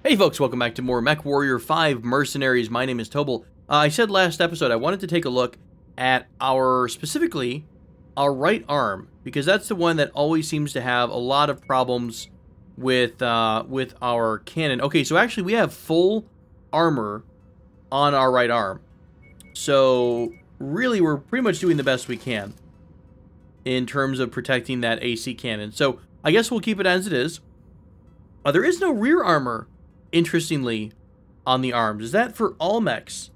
Hey folks, welcome back to more MechWarrior 5 Mercenaries. My name is Tobel. I said last episode I wanted to take a look at specifically our right arm, because that's the one that always seems to have a lot of problems with our cannon. Okay, so actually we have full armor on our right arm. So really we're pretty much doing the best we can in terms of protecting that AC cannon. So I guess we'll keep it as it is. There is no rear armor, interestingly, on the arms. Is that for all mechs?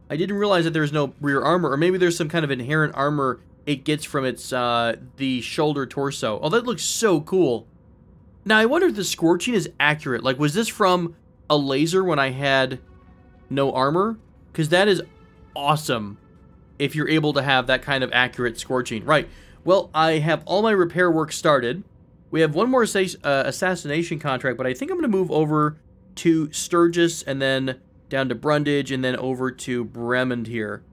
I didn't realize that there's no rear armor, or maybe there's some kind of inherent armor it gets from its the shoulder torso. Oh, that looks so cool. Now, I wonder if the scorching is accurate. Like, was this from a laser when I had no armor? Because that is awesome if you're able to have that kind of accurate scorching. Right. Well, I have all my repair work started. We have one more assassination contract, but I think I'm going to move over to Sturgis and then down to Brundage and then over to Bremond here.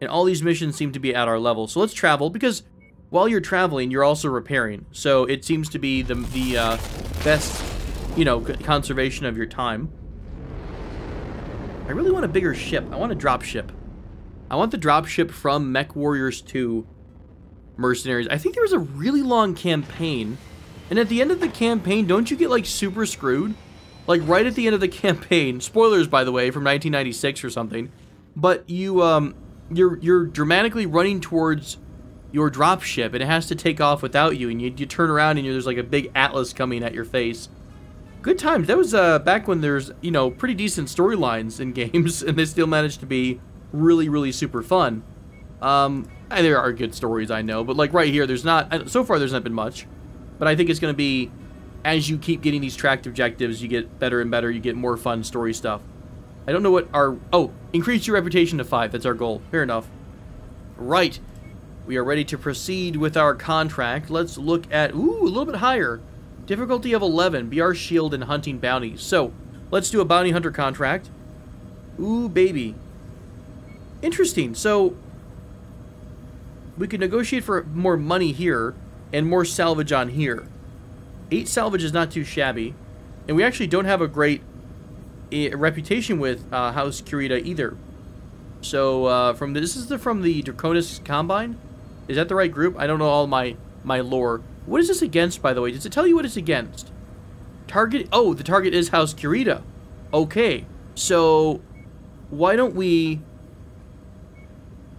And all these missions seem to be at our level. So let's travel, because while you're traveling, you're also repairing. So it seems to be the best, conservation of your time. I really want a bigger ship. I want a drop ship. I want the drop ship from MechWarriors 2 Mercenaries. I think there was a really long campaign. And at the end of the campaign, don't you get, like, super screwed? Like, right at the end of the campaign, spoilers, by the way, from 1996 or something, but you're dramatically running towards your dropship, and it has to take off without you, and you turn around, and there's, like, a big atlas coming at your face. Good times. That was, back when there's, pretty decent storylines in games, and they still managed to be really, really super fun. There are good stories, I know, but, like, right here, so far there's not been much. But I think it's going to be, as you keep getting these tracked objectives, you get better and better, you get more fun story stuff. I don't know what increase your reputation to 5, that's our goal. Fair enough. Right. We are ready to proceed with our contract. Let's look at, a little bit higher. Difficulty of 11, BR Shield and Hunting Bounties. So, let's do a Bounty Hunter contract. Ooh, baby. Interesting. So, we could negotiate for more money here and more salvage on here. 8 salvage is not too shabby, and we actually don't have a great reputation with House Kurita either. So this is from the Draconis Combine. Is that the right group? I don't know all my lore. What is this against, by the way? Does it tell you what it's against? Target. Oh, the target is House Kurita. Okay, so why don't we?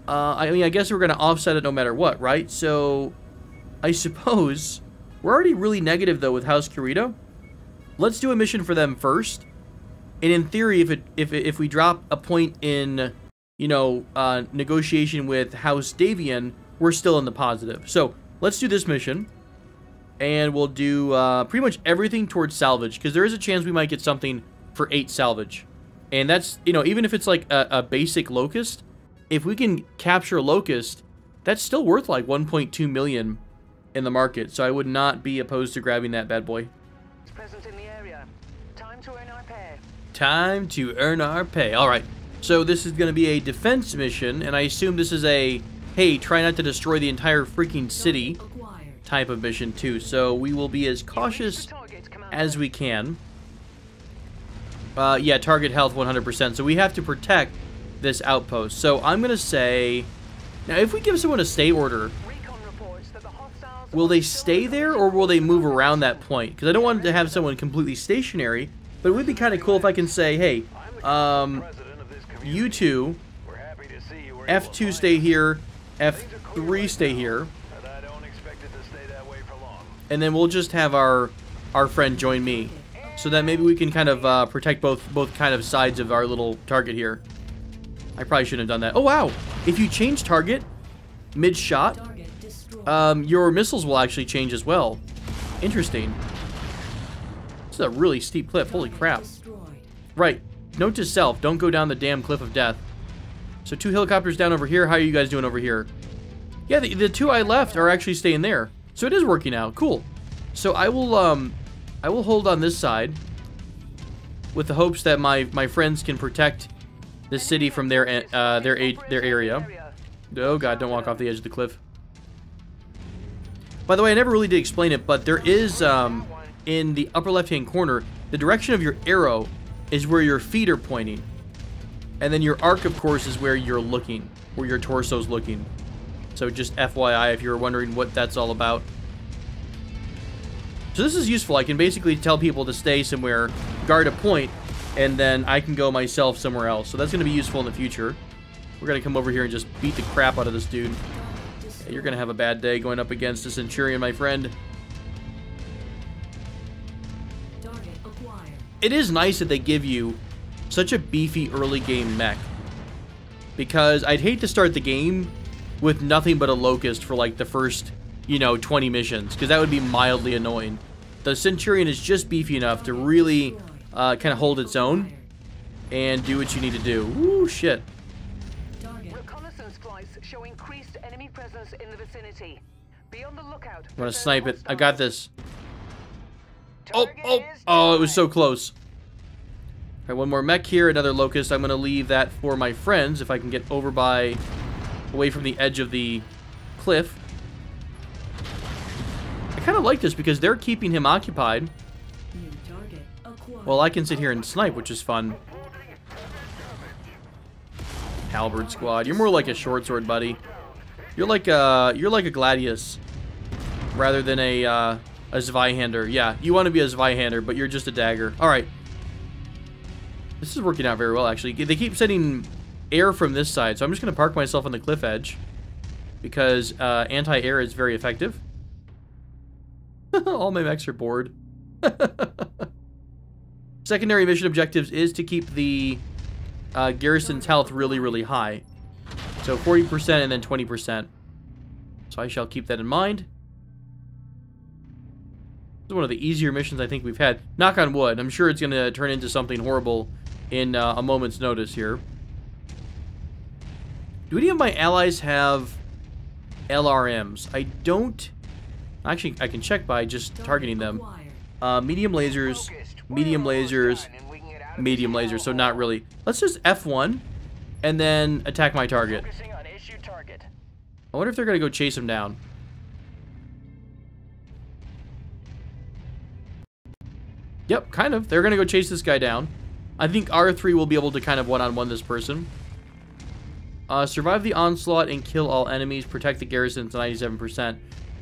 I guess we're gonna offset it no matter what, right? So I suppose we're already really negative though with House Kurita. Let's do a mission for them first. And in theory, if we drop a point in, negotiation with House Davian, we're still in the positive. So let's do this mission, and we'll do pretty much everything towards salvage, because there is a chance we might get something for 8 salvage. And that's, even if it's like a basic locust, if we can capture a locust, that's still worth like 1.2 million in the market, so I would not be opposed to grabbing that bad boy. It's present in the area. Time to earn our pay. Time to earn our pay. All right. So this is going to be a defense mission, and I assume this is a, hey, try not to destroy the entire freaking city type of mission too. So we will be as cautious as we can. Yeah, target health 100%. So we have to protect this outpost. So I'm going to say, now if we give someone a stay order, will they stay there, or will they move around that point? Because I don't want to have someone completely stationary, but it would be kind of cool if I can say, hey, you two, F2 stay here, F3 stay here, and then we'll just have our friend join me, so that maybe we can kind of protect both kind of sides of our little target here. I probably shouldn't have done that. Oh, wow. If you change target mid-shot, your missiles will actually change as well. Interesting. This is a really steep cliff. Holy crap. Right. Note to self, don't go down the damn cliff of death. So 2 helicopters down over here. How are you guys doing over here? Yeah, the 2 I left are actually staying there. So it is working out. Cool. So I will hold on this side with the hopes that my friends can protect the city from their area. Oh god, don't walk off the edge of the cliff. By the way, I never really did explain it, but there is, in the upper left-hand corner, the direction of your arrow is where your feet are pointing. And then your arc, of course, is where you're looking, where your torso's looking. So just FYI if you're wondering what that's all about. So this is useful. I can basically tell people to stay somewhere, guard a point, and then I can go myself somewhere else. So that's going to be useful in the future. We're going to come over here and just beat the crap out of this dude. Yeah, you're going to have a bad day going up against a Centurion, my friend. It is nice that they give you such a beefy early game mech. Because I'd hate to start the game with nothing but a Locust for like the first, you know, 20 missions. Because that would be mildly annoying. The Centurion is just beefy enough to really kind of hold its own and do what you need to do. Ooh, shit. Reconnaissance flights show increased enemy presence in the vicinity. Be on the lookout. I'm gonna snipe it. I got this. Oh, it was so close. All right, one more mech here, another Locust. I'm gonna leave that for my friends if I can get away from the edge of the cliff. I kind of like this because they're keeping him occupied. Well, I can sit here and snipe, which is fun. Halberd squad. You're more like a short sword, buddy. You're like a Gladius rather than a Zweihander. Yeah, you want to be a Zweihander, but you're just a dagger. All right. This is working out very well, actually. They keep sending air from this side, so I'm just going to park myself on the cliff edge because anti-air is very effective. All my mechs are bored. Secondary mission objectives is to keep the garrison's health really, really high. So 40% and then 20%. So I shall keep that in mind. This is one of the easier missions I think we've had. Knock on wood. I'm sure it's going to turn into something horrible in a moment's notice here. Do any of my allies have LRMs? I don't. Actually, I can check by just targeting them. Medium lasers, medium lasers, medium lasers. So not really. Let's just F1 and then attack my target. I wonder if they're going to go chase him down. Yep, kind of. They're going to go chase this guy down. I think R3 will be able to kind of one-on-one this person. Survive the onslaught and kill all enemies. Protect the garrison to 97%.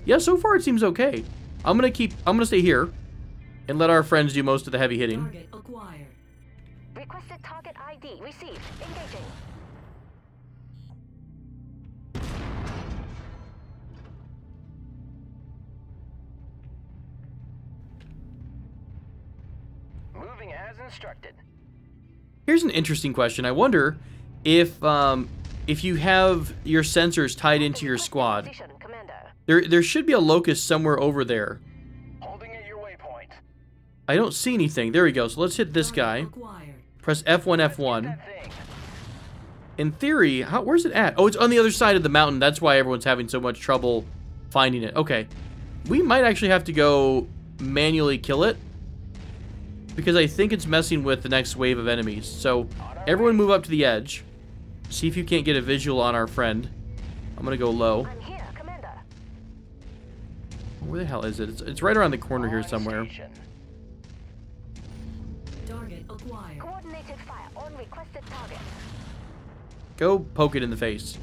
Yeah, so far it seems okay. I'm gonna stay here and let our friends do most of the heavy hitting. Target acquired. Requested target ID received. Engaging. Moving as instructed. Here's an interesting question. I wonder if you have your sensors tied into your squad. There should be a Locust somewhere over there. Holding at your waypoint. I don't see anything. There we go. So let's hit this guy. Press F1, F1. In theory, where's it at? Oh, it's on the other side of the mountain. That's why everyone's having so much trouble finding it. Okay. We might actually have to go manually kill it, because I think it's messing with the next wave of enemies. So everyone move up to the edge. See if you can't get a visual on our friend. I'm going to go low. I'm here, Commander. Where the hell is it? It's right around the corner here somewhere. Target acquired. Coordinated fire on requested target. Go poke it in the face.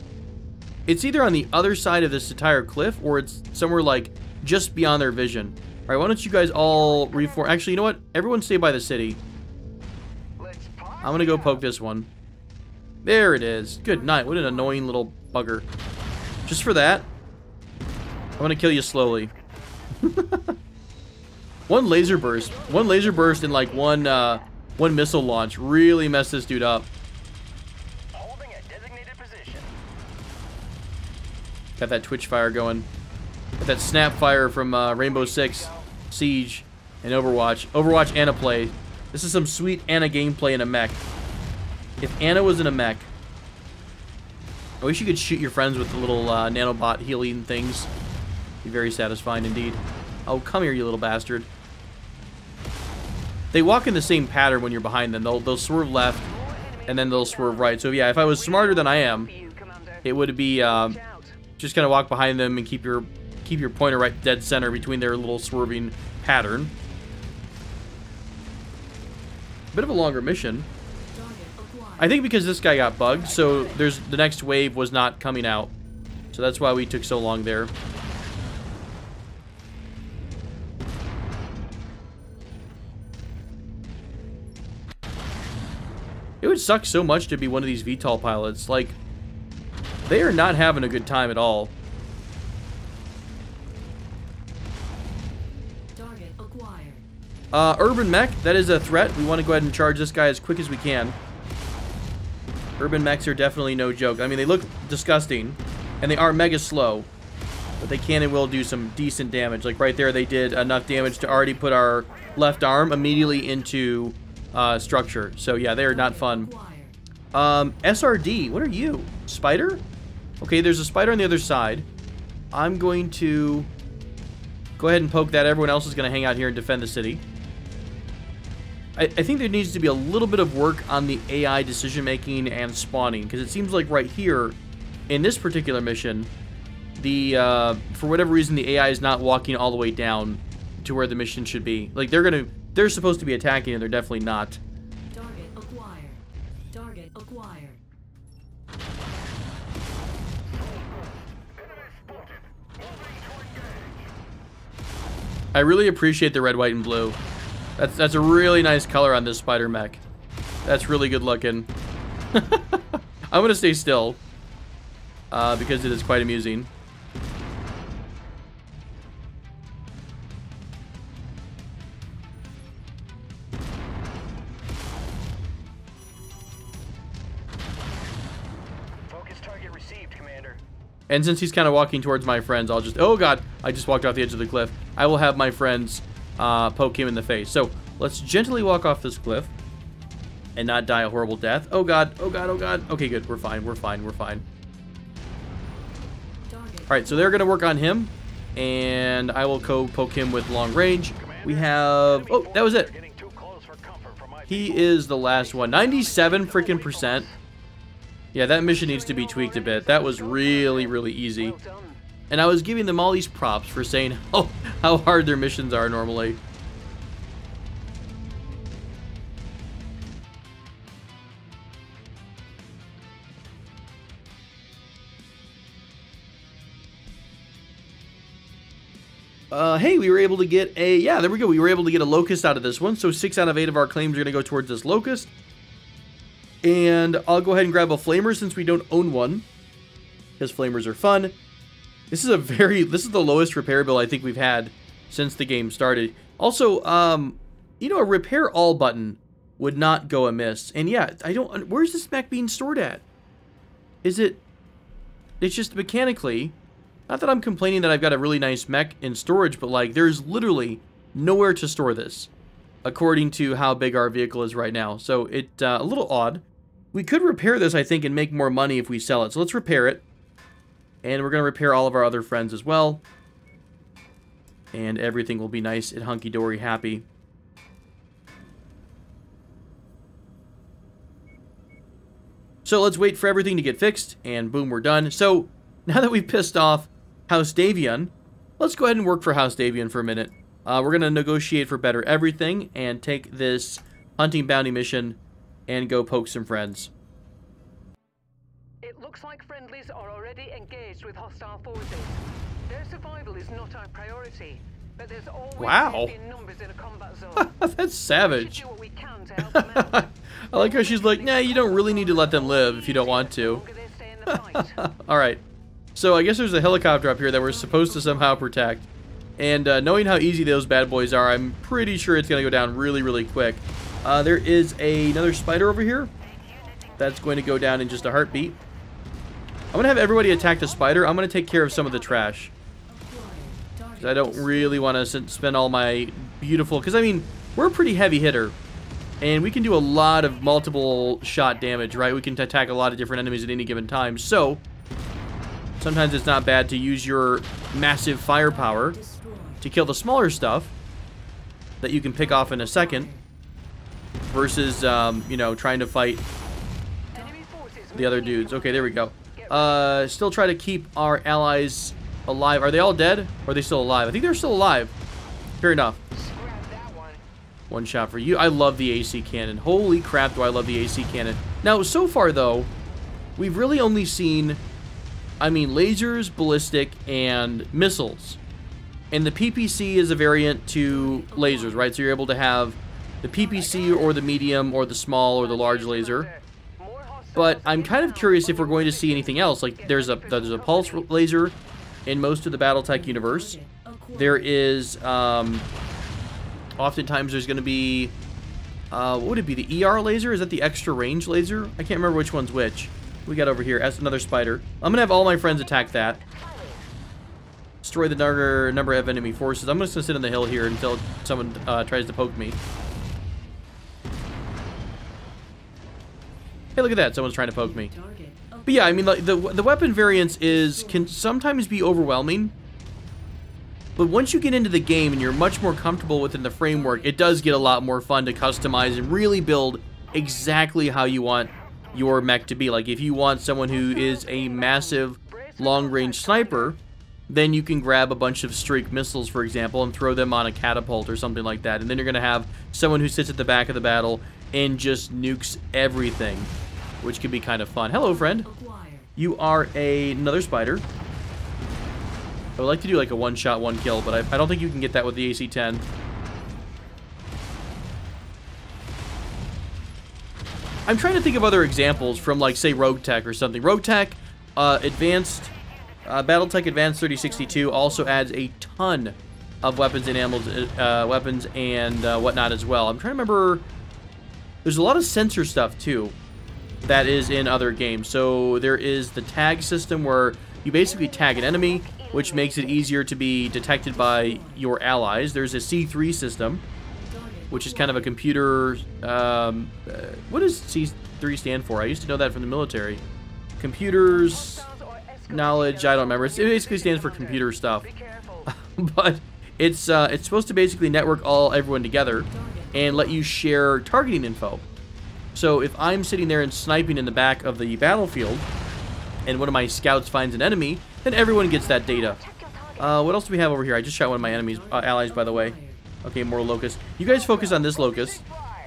It's either on the other side of this entire cliff, or it's somewhere like just beyond their vision. All right, why don't you guys all reform? Actually, you know what? Everyone stay by the city. I'm going to go poke this one. There it is. Good night. What an annoying little bugger. Just for that, I'm going to kill you slowly. One laser burst and like one missile launch really messed this dude up. Holding a designated position. Got that twitch fire going. Got that snap fire from Rainbow Six Siege and Overwatch. Overwatch Anna play. This is some sweet Anna gameplay in a mech. If Anna was in a mech, I wish you could shoot your friends with the little nanobot healing things. Be very satisfying indeed. Oh, come here, you little bastard. They walk in the same pattern when you're behind them. They'll swerve left, and then they'll swerve right. So yeah, if I was smarter than I am, it would be just kind of walk behind them and keep your pointer right dead center between their little swerving pattern. bit of a longer mission. I think because this guy got bugged, so the next wave was not coming out. So that's why we took so long there. It would suck so much to be one of these VTOL pilots. Like, they are not having a good time at all. Target acquired. Urban Mech, that is a threat. We want to go ahead and charge this guy as quick as we can. Urban Mechs are definitely no joke. I mean, they look disgusting, and they are mega slow, but they can and will do some decent damage. Like right there, they did enough damage to already put our left arm immediately into structure. So yeah, they are not fun. SRD, what are you? Spider? Okay, there's a spider on the other side. I'm going to go ahead and poke that. Everyone else is going to hang out here and defend the city. I think there needs to be a little bit of work on the AI decision-making and spawning, because it seems like right here, in this particular mission, for whatever reason, the AI is not walking all the way down to where the mission should be. Like, they're supposed to be attacking, and they're definitely not. Target acquired. Target acquired. I really appreciate the red, white, and blue. That's a really nice color on this spider mech. That's really good looking. I'm gonna stay still because it is quite amusing. Focus target received, Commander. And since he's kind of walking towards my friends, I'll just... Oh god, I just walked off the edge of the cliff. I will have my friends poke him in the face. So let's gently walk off this cliff and not die a horrible death. Oh god, oh god, oh god. Okay, good. We're fine, we're fine, we're fine. Alright, so they're going to work on him, and I will go poke him with long range. We have... Oh, that was it. He is the last one. 97 freaking percent. Yeah, that mission needs to be tweaked a bit. That was really, really easy. And I was giving them all these props for saying how hard their missions are normally. Hey, we were able to get a... Yeah, there we go. We were able to get a locust out of this one. So 6 out of 8 of our claims are going to go towards this locust. And I'll go ahead and grab a flamer since we don't own one, because flamers are fun. This is the lowest repair bill I think we've had since the game started. Also, you know, a repair all button would not go amiss. And yeah, where's this mech being stored at? It's just mechanically, not that I'm complaining that I've got a really nice mech in storage, but like there's literally nowhere to store this, according to how big our vehicle is right now. So it's a little odd. We could repair this, I think, and make more money if we sell it. So let's repair it. And we're going to repair all of our other friends as well. And everything will be nice and hunky-dory happy. So let's wait for everything to get fixed, and boom, we're done. So now that we've pissed off House Davion, let's go ahead and work for House Davion for a minute. We're going to negotiate for better everything and take this hunting bounty mission and go poke some friends. It looks like friendlies are already engaged with hostile forces. Their survival is not our priority, but there's always in numbers in a combat zone. That's savage. We should do what we can to help them out. I like how she's like, nah, you don't really need to let them live if you don't want to. Alright, so I guess there's a helicopter up here that we're supposed to somehow protect. And knowing how easy those bad boys are, I'm pretty sure it's going to go down really, really quick. There is another spider over here. That's going to go down in just a heartbeat. I'm going to have everybody attack the spider. I'm going to take care of some of the trash. I don't really want to spend all my beautiful... Because, I mean, we're a pretty heavy hitter. And we can do a lot of multiple shot damage, right? We can attack a lot of different enemies at any given time. So, sometimes it's not bad to use your massive firepower to kill the smaller stuff that you can pick off in a second. Versus, you know, trying to fight the other dudes. Okay, there we go. Still try to keep our allies alive. Are they all dead? Or are they still alive? I think they're still alive. Fair enough. One shot for you. I love the AC cannon. Holy crap, do I love the AC cannon. Now, so far, though, we've really only seen, I mean, lasers, ballistic, and missiles. And the PPC is a variant to lasers, right? So you're able to have the PPC or the medium or the small or the large laser. But I'm kind of curious if we're going to see anything else. Like, there's a pulse laser in most of the Battletech universe. There is, oftentimes there's going to be, what would it be, the ER laser? Is that the extra range laser? I can't remember which one's which. We got over here, that's another spider. I'm going to have all my friends attack that. Destroy the number of enemy forces. I'm just going to sit on the hill here until someone tries to poke me. Hey, look at that. Someone's trying to poke me. But yeah, I mean, the weapon variance can sometimes be overwhelming. But once you get into the game and you're much more comfortable within the framework, it does get a lot more fun to customize and really build exactly how you want your mech to be. Like, if you want someone who is a massive long-range sniper, then you can grab a bunch of streak missiles, for example, and throw them on a catapult or something like that. And then you're going to have someone who sits at the back of the battle and just nukes everything, which can be kind of fun. Hello, friend. You are another spider. I would like to do like a one-shot, one-kill, but I don't think you can get that with the AC-10. I'm trying to think of other examples from, like, say, Rogue Tech or something. Rogue Tech, Battletech Advanced 3062 also adds a ton of weapons and weapons and whatnot as well. I'm trying to remember. There's a lot of sensor stuff too that is in other games. So there is the tag system where you basically tag an enemy, which makes it easier to be detected by your allies. There's a C3 system, which is kind of a computer. What does C3 stand for? I used to know that from the military. Computers, knowledge. I don't remember. It basically stands for computer stuff. But it's supposed to basically network everyone together and let you share targeting info. So if I'm sitting there and sniping in the back of the battlefield, and one of my scouts finds an enemy, then everyone gets that data. What else do we have over here? I just shot one of my enemies, allies, by the way. Okay, more locust. You guys focus on this locust.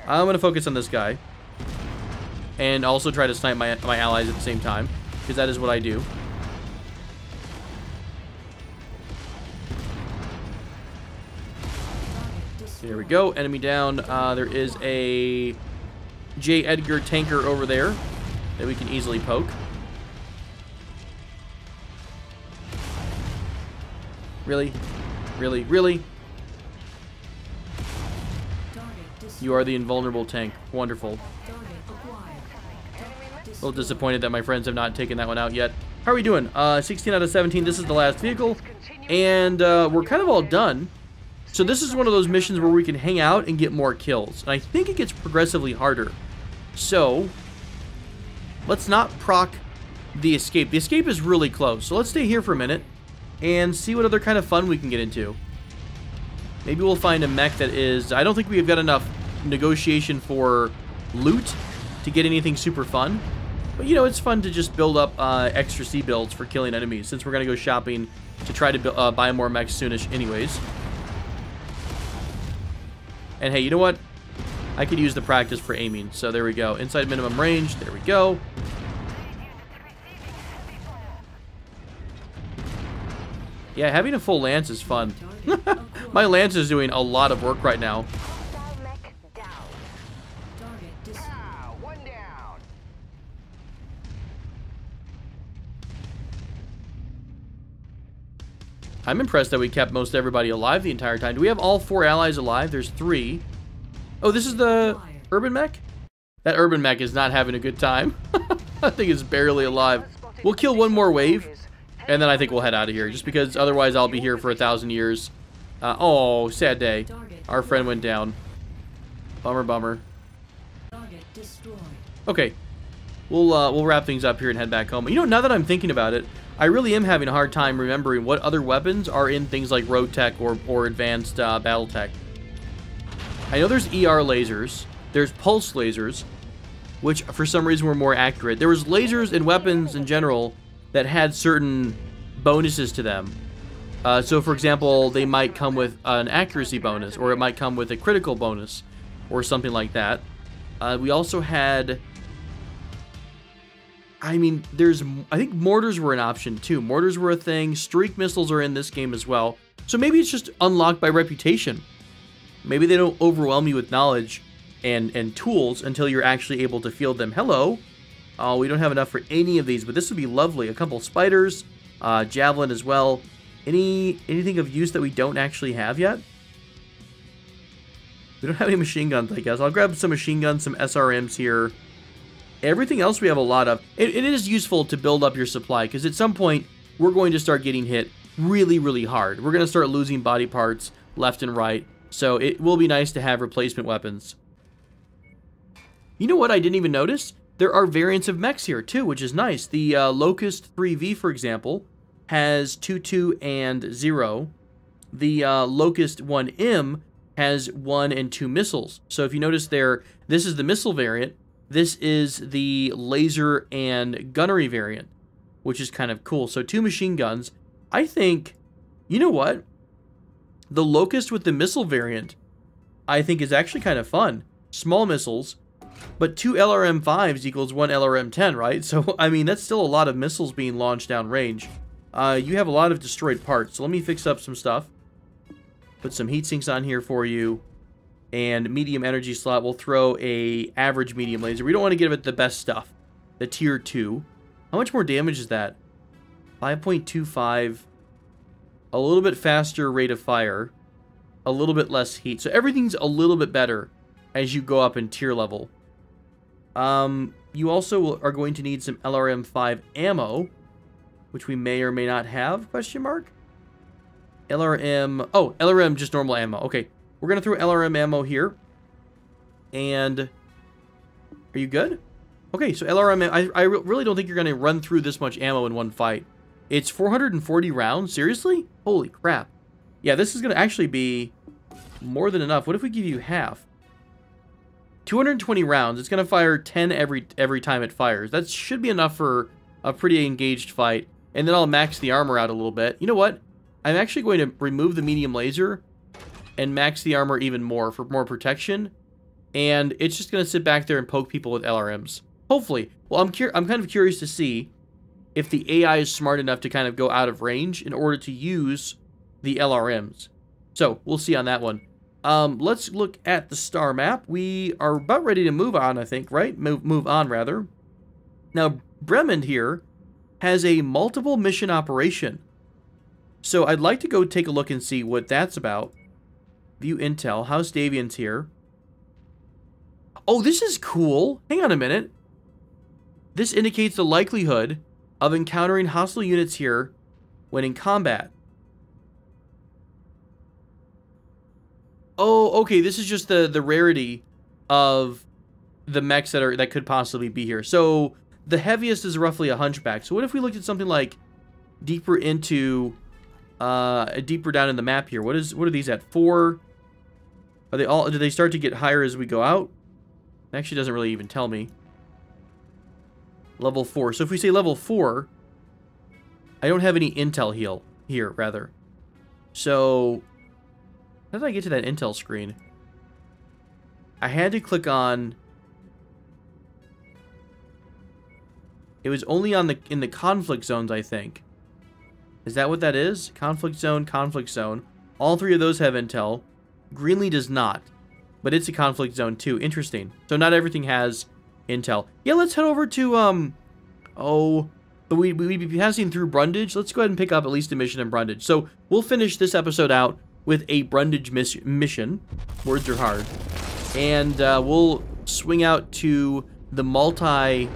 I'm gonna focus on this guy, and also try to snipe my allies at the same time, because that is what I do. There we go. Enemy down. There is a J. Edgar tanker over there that we can easily poke. Really? Really? Really? You are the invulnerable tank. Wonderful. A little disappointed that my friends have not taken that one out yet. How are we doing? 16 out of 17. This is the last vehicle. And we're kind of all done. So this is one of those missions where we can hang out and get more kills. And I think it gets progressively harder. So, let's not proc the escape. The escape is really close. So let's stay here for a minute and see what other kind of fun we can get into. Maybe we'll find a mech that is... I don't think we've got enough negotiation for loot to get anything super fun. But, you know, it's fun to just build up extra C builds for killing enemies, since we're going to go shopping to try to buy more mechs soonish anyways. And hey, you know what? I could use the practice for aiming. So there we go. Inside minimum range. There we go. Yeah, having a full lance is fun. My lance is doing a lot of work right now. I'm impressed that we kept most everybody alive the entire time. Do we have all 4 allies alive? There's 3. Oh, this is the urban mech? That urban mech is not having a good time. I think it's barely alive. We'll kill one more wave, and then I think we'll head out of here, just because otherwise I'll be here for 1,000 years. Oh, sad day. Our friend went down. Bummer, bummer. Okay. We'll wrap things up here and head back home. You know, now that I'm thinking about it, I really am having a hard time remembering what other weapons are in things like Rogue Tech or Advanced Battletech. I know there's ER lasers, there's pulse lasers, which for some reason were more accurate. There was lasers and weapons in general that had certain bonuses to them. So for example, they might come with an accuracy bonus, or it might come with a critical bonus. or something like that. We also had... I mean, I think mortars were an option too. Mortars were a thing. Streak missiles are in this game as well. So maybe it's just unlocked by reputation. Maybe they don't overwhelm you with knowledge and tools until you're actually able to field them. Hello. Oh, we don't have enough for any of these, but this would be lovely. A couple spiders, javelin as well. Anything of use that we don't actually have yet? We don't have any machine guns, I guess. I'll grab some machine guns, some SRMs here. Everything else we have a lot of. It is useful to build up your supply, because at some point, we're going to start getting hit really, really hard. We're going to start losing body parts left and right, so it will be nice to have replacement weapons. You know what I didn't even notice? There are variants of mechs here, too, which is nice. The Locust 3V, for example, has 2, and 0. The Locust 1M has 1 and 2 missiles. So if you notice there, this is the missile variant. This is the laser and gunnery variant, which is kind of cool. So 2 machine guns. I think, you know what? The Locust with the missile variant, I think is actually kind of fun. Small missiles, but 2 LRM-5s equals 1 LRM-10, right? So, I mean, that's still a lot of missiles being launched downrange. You have a lot of destroyed parts, so let me fix up some stuff. Put some heat sinks on here for you. And medium energy slot, we'll throw a average medium laser. We don't want to give it the best stuff. The tier 2. How much more damage is that? 5.25. A little bit faster rate of fire. A little bit less heat. So everything's a little bit better as you go up in tier level. You also are going to need some LRM-5 ammo, which we may or may not have, question mark? LRM... Oh, LRM, just normal ammo. Okay. We're going to throw LRM ammo here. And... Are you good? Okay, so LRM... I really don't think you're going to run through this much ammo in one fight. It's 440 rounds? Seriously? Holy crap. Yeah, this is going to actually be more than enough. What if we give you half? 220 rounds. It's going to fire 10 every time it fires. That should be enough for a pretty engaged fight. And then I'll max the armor out a little bit. You know what? I'm actually going to remove the medium laser and max the armor even more for more protection. And it's just going to sit back there and poke people with LRMs. Hopefully. Well, I'm kind of curious to see if the AI is smart enough to kind of go out of range in order to use the LRMs. So, we'll see on that one. Let's look at the star map. We are about ready to move on, I think, right? Move on, rather. Now, Bremen here has a multiple mission operation. So, I'd like to go take a look and see what that's about. View intel. House Davian's here. Oh, this is cool. Hang on a minute. This indicates the likelihood of encountering hostile units here when in combat. Oh, okay. This is just the rarity of the mechs that could possibly be here. So the heaviest is roughly a hunchback. So what if we looked at something like deeper into deeper down in the map here? What are these at? 4? Are they all? Do they start to get higher as we go out? It actually doesn't really even tell me. Level 4. So if we say level 4, I don't have any intel here, rather. So how did I get to that intel screen? I had to click on... It was only on in the conflict zones, I think. Is that what that is? Conflict zone, conflict zone. All 3 of those have intel. Greenlee does not. But it's a conflict zone too. Interesting. So not everything has intel. Yeah, let's head over to, we'd be passing through Brundage. Let's go ahead and pick up at least a mission in Brundage. So we'll finish this episode out with a Brundage mission. Words are hard. And we'll swing out to the multi-mission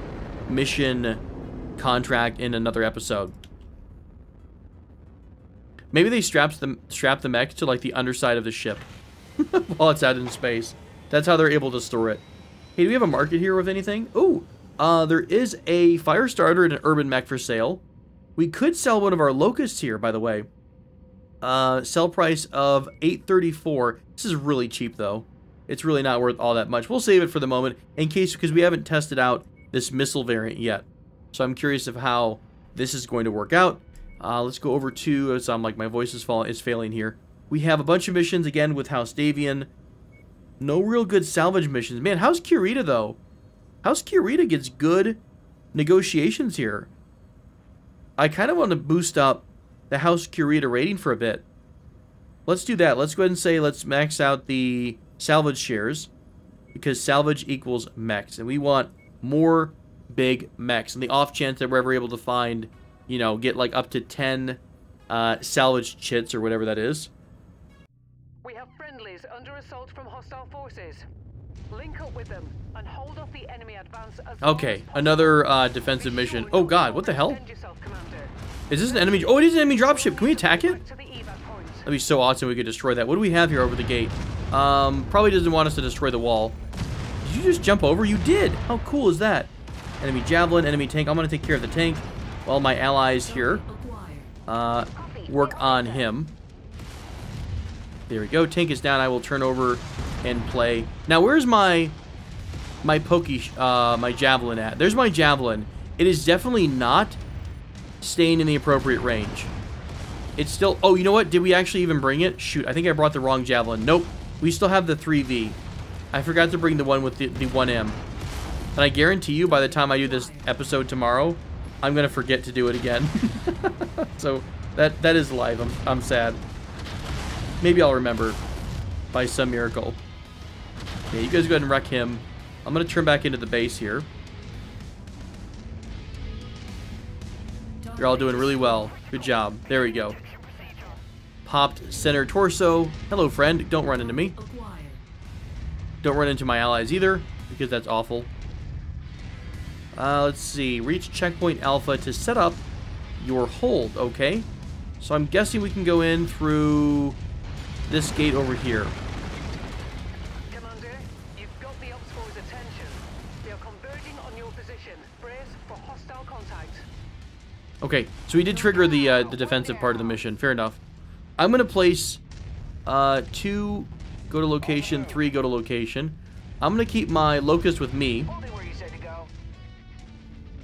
contract in another episode. Maybe they strap the mech to like the underside of the ship while it's out in space. That's how they're able to store it. Hey, do we have a market here with anything? Oh, there is a fire starter and an urban mech for sale. We could sell one of our locusts here, by the way. Sell price of $834. This is really cheap, though. It's really not worth all that much. We'll save it for the moment in case, because we haven't tested out this missile variant yet. So I'm curious of how this is going to work out. Let's go over to, it's like my voice is failing here. We have a bunch of missions again with House Davian. No real good salvage missions. Man, how's Kurita, though? How's Kurita gets good negotiations here? I kind of want to boost up the House Kurita rating for a bit. Let's do that. Let's go ahead and say let's max out the salvage shares, because salvage equals mechs, and we want more big mechs. And the off chance that we're ever able to find, you know, get like up to 10 salvage chits or whatever that is. We have friendlies under assault from hostile forces. Link up with them and hold off the enemy advance as Okay, another defensive mission. Oh god, what the hell? Defend yourself, Commander. Is this an enemy? Oh, it is an enemy dropship. Can we attack it? Back to the evac point. That'd be so awesome if we could destroy that. What do we have here over the gate? Probably doesn't want us to destroy the wall. Did you just jump over? You did! How cool is that? Enemy javelin, enemy tank. I'm gonna take care of the tank while my allies here work on him. There we go. Tank is down. I will turn over and play. Now, where's my javelin at? There's my javelin. It is definitely not staying in the appropriate range. It's still... Oh, you know what? Did we actually even bring it? Shoot, I think I brought the wrong javelin. Nope. We still have the 3V. I forgot to bring the one with the 1M. And I guarantee you, by the time I do this episode tomorrow, I'm going to forget to do it again. So, that is live. I'm sad. Maybe I'll remember by some miracle. Yeah, you guys go ahead and wreck him. I'm going to turn back into the base here. You're all doing really well. Good job. There we go. Popped center torso. Hello, friend. Don't run into me. Don't run into my allies either, because that's awful. Let's see. Reach checkpoint alpha to set up your hold. Okay. So I'm guessing we can go in through this gate over here. Commander, you've got the Ops Force attention. They are converging on your position. Brace for hostile contact. Okay, so we did trigger the defensive part of the mission. Fair enough. I'm gonna place 2 go to location, 3 go to location. I'm gonna keep my locust with me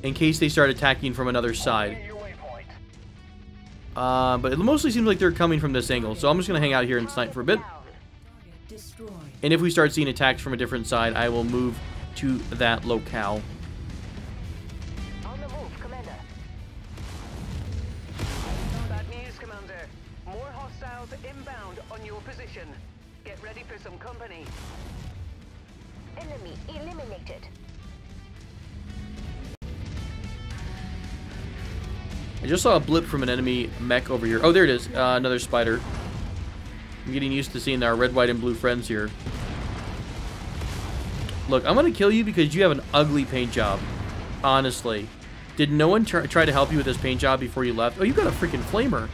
in case they start attacking from another side. But it mostly seems like they're coming from this angle, so I'm just gonna hang out here and snipe for a bit. And if we start seeing attacks from a different side, I will move to that locale. On the move, Commander. Bad news, Commander. More hostiles inbound on your position. Get ready for some company. Enemy eliminated. I just saw a blip from an enemy mech over here. Oh, there it is. Another spider. I'm getting used to seeing our red, white, and blue friends here. Look, I'm going to kill you because you have an ugly paint job. Honestly. Did no one try to help you with this paint job before you left? Oh, you got a freaking flamer.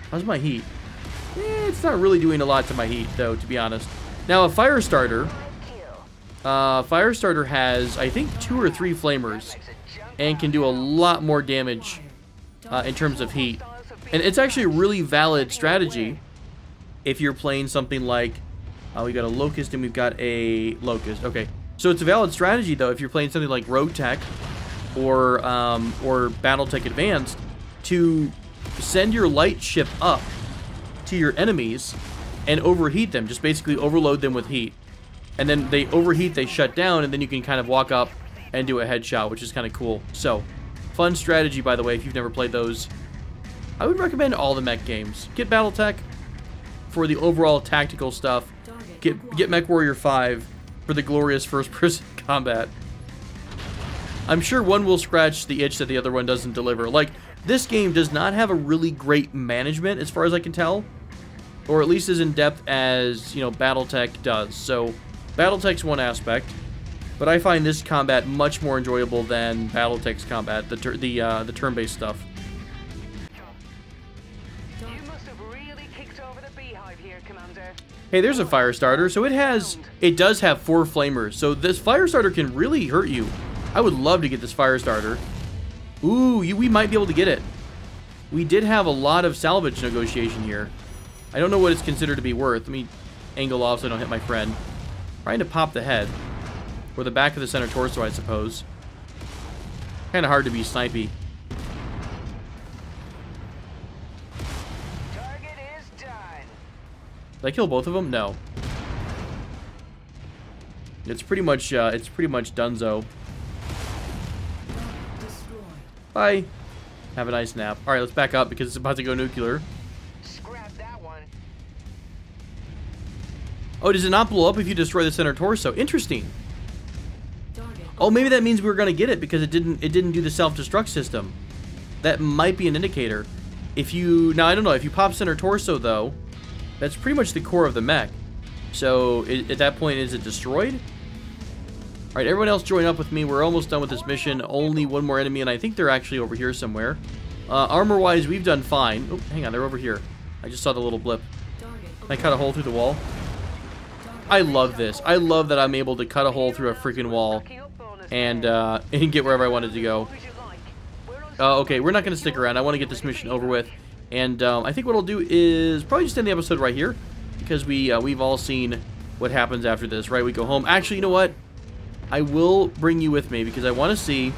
How's my heat? It's not really doing a lot to my heat, though, to be honest. Now, a fire starter has, I think, 2 or 3 flamers and can do a lot more damage in terms of heat. And it's actually a really valid strategy if you're playing something like... we got a locust and we've got a locust. Okay, so it's a valid strategy, though, if you're playing something like Rogue Tech or Battletech Advanced, to send your light ship up to your enemies and overheat them. Just basically overload them with heat. And then they overheat, they shut down, and then you can kind of walk up and do a headshot, which is kind of cool. So, fun strategy, by the way, if you've never played those. I would recommend all the mech games. Get Battletech for the overall tactical stuff. Get MechWarrior 5 for the glorious first-person combat. I'm sure one will scratch the itch that the other one doesn't deliver. Like, this game does not have a really great management, as far as I can tell. Or at least as in-depth as, you know, Battletech does. So, Battletech's one aspect. But I find this combat much more enjoyable than Battletech's combat, the turn-based stuff. You must have really kicked over the beehive here, Commander. Hey, there's a fire starter. So it does have 4 flamers. So this fire starter can really hurt you. I would love to get this fire starter. Ooh, we might be able to get it. We did have a lot of salvage negotiation here. I don't know what it's considered to be worth. Let me angle off so I don't hit my friend. Trying to pop the head. Or the back of the center torso, I suppose. Kind of hard to be snipey. Target is done. Did I kill both of them? No. It's pretty much donezo. Bye. Have a nice nap. All right, let's back up because it's about to go nuclear. Scrap that one. Oh, does it not blow up if you destroy the center torso? Interesting. Oh, maybe that means we were gonna get it because it didn't do the self-destruct system. That might be an indicator. If you now I don't know if you pop center torso though, that's pretty much the core of the mech. So at that point, is it destroyed? All right, everyone else join up with me. We're almost done with this mission. Only one more enemy, and I think they're actually over here somewhere. Armor-wise, we've done fine. Oh, hang on, they're over here. I just saw the little blip. Can I cut a hole through the wall? I love this. I love that I'm able to cut a hole through a freaking wall and get wherever I wanted to go. Okay, we're not going to stick around. I want to get this mission over with. And I think what I'll do is probably just end the episode right here because we've all seen what happens after this, right? We go home. Actually, you know what? I will bring you with me because I want to see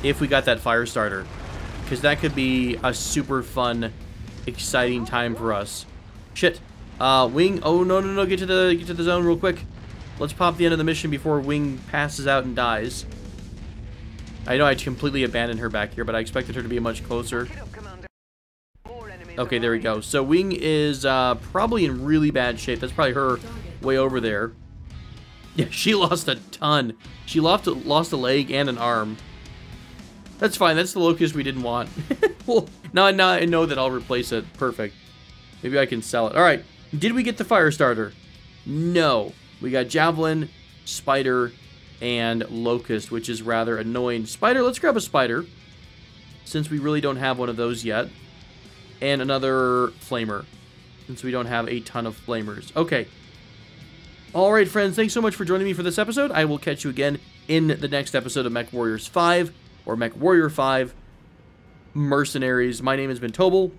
if we got that fire starter, because that could be a super fun, exciting time for us. Shit. Wing. Oh no! Get to the zone real quick. Let's pop the end of the mission before Wing passes out and dies. I know I completely abandoned her back here, but I expected her to be much closer. Okay, there we go. So Wing is probably in really bad shape. That's probably her way over there. Yeah, she lost a ton. She lost a leg and an arm. That's fine. That's the locust we didn't want. Well, now I know that I'll replace it. Perfect. Maybe I can sell it. All right. Did we get the fire starter? No. We got javelin, spider, and locust, which is rather annoying. Spider, let's grab a spider, since we really don't have one of those yet. And another flamer, since we don't have a ton of flamers. Okay. All right, friends, thanks so much for joining me for this episode. I will catch you again in the next episode of MechWarriors 5, or MechWarrior 5, Mercenaries. My name has been Tobel.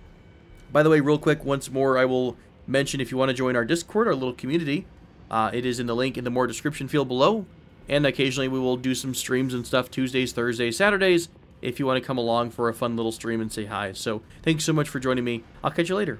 By the way, real quick, once more, I will mention if you want to join our Discord, our little community, it is in the link in the more description field below. And occasionally we will do some streams and stuff Tuesdays, Thursdays, Saturdays, if you want to come along for a fun little stream and say hi. So thanks so much for joining me. I'll catch you later.